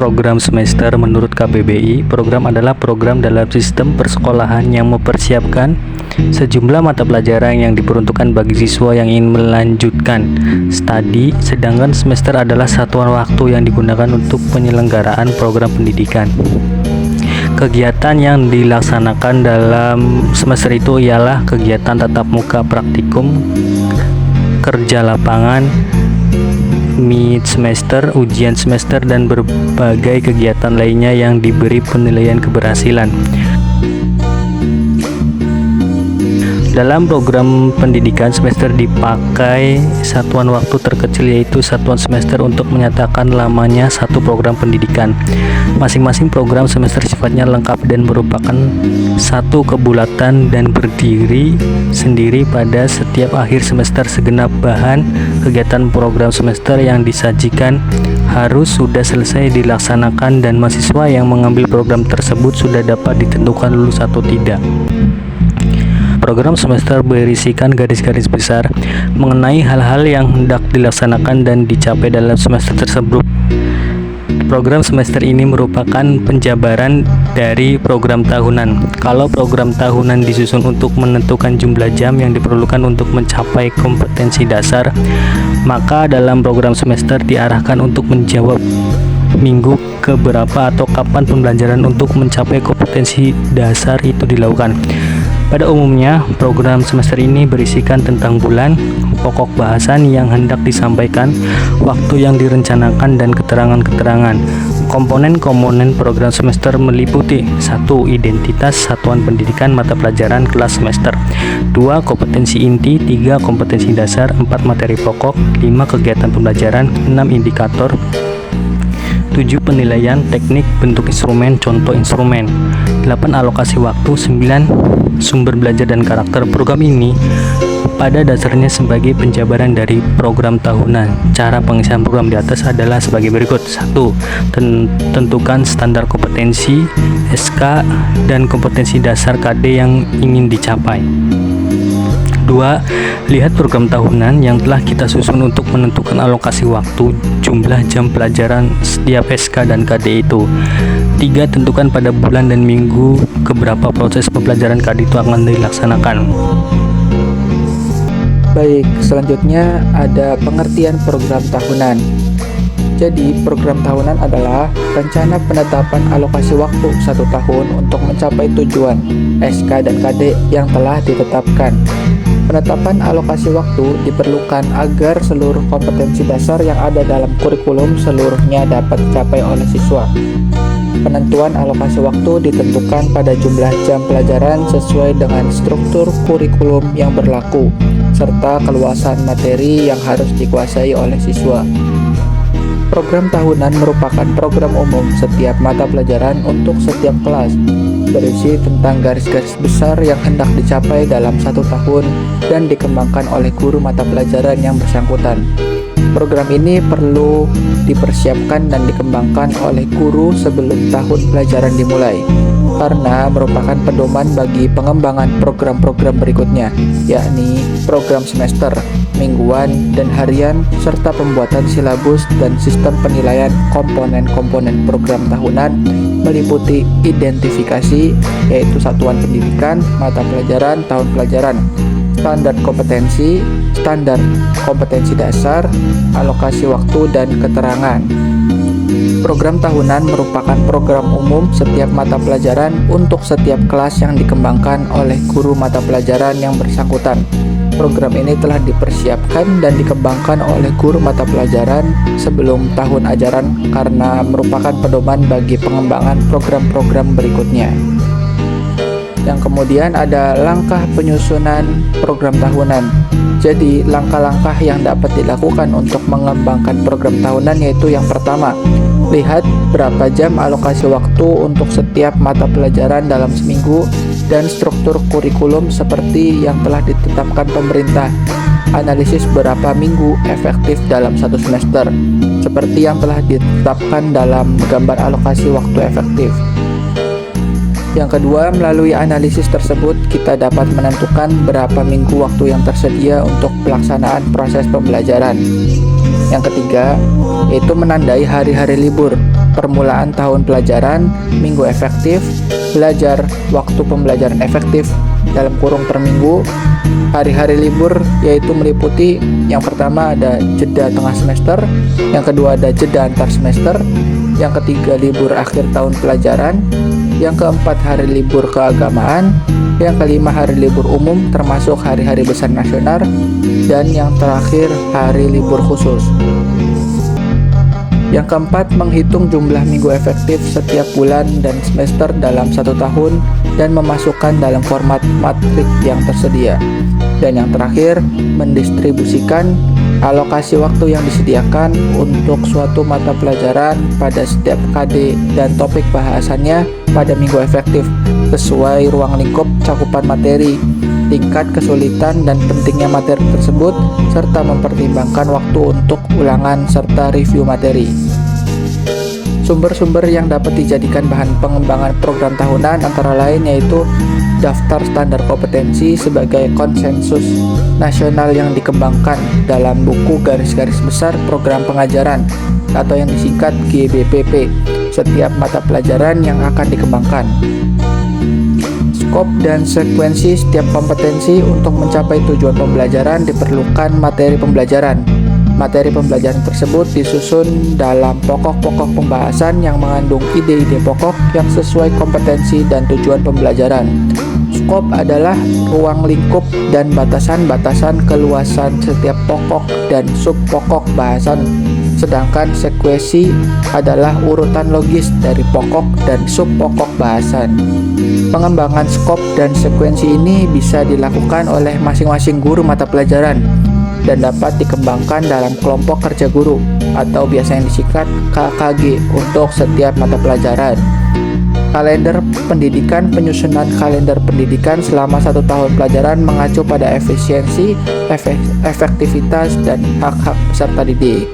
Program semester menurut KBBI, program adalah program dalam sistem persekolahan yang mempersiapkan sejumlah mata pelajaran yang diperuntukkan bagi siswa yang ingin melanjutkan studi, sedangkan semester adalah satuan waktu yang digunakan untuk penyelenggaraan program pendidikan. Kegiatan yang dilaksanakan dalam semester itu ialah kegiatan tatap muka, praktikum, kerja lapangan, mid semester, ujian semester, dan berbagai kegiatan lainnya yang diberi penilaian keberhasilan. Dalam program pendidikan semester dipakai satuan waktu terkecil yaitu satuan semester untuk menyatakan lamanya satu program pendidikan. Masing-masing program semester sifatnya lengkap dan merupakan satu kebulatan dan berdiri sendiri pada setiap akhir semester. Segenap bahan kegiatan program semester yang disajikan harus sudah selesai dilaksanakan dan mahasiswa yang mengambil program tersebut sudah dapat ditentukan lulus atau tidak. Program semester berisikan garis-garis besar mengenai hal-hal yang hendak dilaksanakan dan dicapai dalam semester tersebut. Program semester ini merupakan penjabaran dari program tahunan. Kalau program tahunan disusun untuk menentukan jumlah jam yang diperlukan untuk mencapai kompetensi dasar, maka dalam program semester diarahkan untuk menjawab minggu keberapa atau kapan pembelajaran untuk mencapai kompetensi dasar itu dilakukan. Pada umumnya, program semester ini berisikan tentang bulan, pokok bahasan yang hendak disampaikan, waktu yang direncanakan, dan keterangan-keterangan. Komponen-komponen program semester meliputi 1. Identitas satuan pendidikan mata pelajaran kelas semester, 2. Kompetensi inti, 3. Kompetensi dasar, 4. Materi pokok, 5. Kegiatan pembelajaran, 6. Indikator, 7. Penilaian teknik bentuk instrumen, contoh instrumen, 8. Alokasi waktu, 9. Sumber belajar dan karakter. Program ini pada dasarnya sebagai penjabaran dari program tahunan. Cara pengisian program di atas adalah sebagai berikut. 1. Tentukan standar kompetensi SK dan kompetensi dasar KD yang ingin dicapai. 2. Lihat program tahunan yang telah kita susun untuk menentukan alokasi waktu, jumlah jam pelajaran setiap SK dan KD itu. 3. Tentukan pada bulan dan minggu keberapa proses pembelajaran KD itu akan dilaksanakan. Baik, selanjutnya ada pengertian program tahunan. Jadi, program tahunan adalah rencana penetapan alokasi waktu 1 tahun untuk mencapai tujuan SK dan KD yang telah ditetapkan. Penetapan alokasi waktu diperlukan agar seluruh kompetensi dasar yang ada dalam kurikulum seluruhnya dapat dicapai oleh siswa. Penentuan alokasi waktu ditentukan pada jumlah jam pelajaran sesuai dengan struktur kurikulum yang berlaku, serta keluasan materi yang harus dikuasai oleh siswa. Program tahunan merupakan program umum setiap mata pelajaran untuk setiap kelas, berisi tentang garis-garis besar yang hendak dicapai dalam 1 tahun dan dikembangkan oleh guru mata pelajaran yang bersangkutan. Program ini perlu dipersiapkan dan dikembangkan oleh guru sebelum tahun pelajaran dimulai, karena merupakan pedoman bagi pengembangan program-program berikutnya, yakni program semester, mingguan, dan harian, serta pembuatan silabus dan sistem penilaian komponen-komponen program tahunan meliputi identifikasi, yaitu satuan pendidikan, mata pelajaran, tahun pelajaran, standar kompetensi dasar, alokasi waktu, dan keterangan. Program tahunan merupakan program umum setiap mata pelajaran untuk setiap kelas yang dikembangkan oleh guru mata pelajaran yang bersangkutan. Program ini telah dipersiapkan dan dikembangkan oleh guru mata pelajaran sebelum tahun ajaran karena merupakan pedoman bagi pengembangan program-program berikutnya. Yang kemudian ada langkah penyusunan program tahunan. Jadi, langkah-langkah yang dapat dilakukan untuk mengembangkan program tahunan yaitu yang pertama, lihat berapa jam alokasi waktu untuk setiap mata pelajaran dalam seminggu dan struktur kurikulum seperti yang telah ditetapkan pemerintah. Analisis berapa minggu efektif dalam satu semester, seperti yang telah ditetapkan dalam gambar alokasi waktu efektif. Yang kedua, melalui analisis tersebut kita dapat menentukan berapa minggu waktu yang tersedia untuk pelaksanaan proses pembelajaran. Yang ketiga, yaitu menandai hari-hari libur, permulaan tahun pelajaran, minggu efektif, belajar, waktu pembelajaran efektif dalam kurung per minggu. Hari-hari libur yaitu meliputi yang pertama ada jeda tengah semester, yang kedua ada jeda antar semester, yang ketiga libur akhir tahun pelajaran, yang keempat hari libur keagamaan, yang kelima hari libur umum termasuk hari-hari besar nasional, dan yang terakhir hari libur khusus. Yang keempat, menghitung jumlah minggu efektif setiap bulan dan semester dalam satu tahun dan memasukkan dalam format matrik yang tersedia. Dan yang terakhir, mendistribusikan alokasi waktu yang disediakan untuk suatu mata pelajaran pada setiap KD dan topik bahasannya pada minggu efektif sesuai ruang lingkup cakupan materi, tingkat kesulitan dan pentingnya materi tersebut, serta mempertimbangkan waktu untuk ulangan serta review materi. Sumber-sumber yang dapat dijadikan bahan pengembangan program tahunan antara lain yaitu daftar standar kompetensi sebagai konsensus nasional yang dikembangkan dalam buku garis-garis besar program pengajaran atau yang disingkat GBPP setiap mata pelajaran yang akan dikembangkan. Skop dan sekuensi setiap kompetensi untuk mencapai tujuan pembelajaran diperlukan materi pembelajaran. Materi pembelajaran tersebut disusun dalam pokok-pokok pembahasan yang mengandung ide-ide pokok yang sesuai kompetensi dan tujuan pembelajaran. Skop adalah ruang lingkup dan batasan-batasan keluasan setiap pokok dan subpokok bahasan. Sedangkan sekuensi adalah urutan logis dari pokok dan subpokok bahasan. Pengembangan skop dan sekuensi ini bisa dilakukan oleh masing-masing guru mata pelajaran dan dapat dikembangkan dalam kelompok kerja guru atau biasa yang disingkat KKG untuk setiap mata pelajaran. Kalender pendidikan. Penyusunan kalender pendidikan selama satu tahun pelajaran mengacu pada efisiensi, efektivitas, dan hak-hak peserta didik.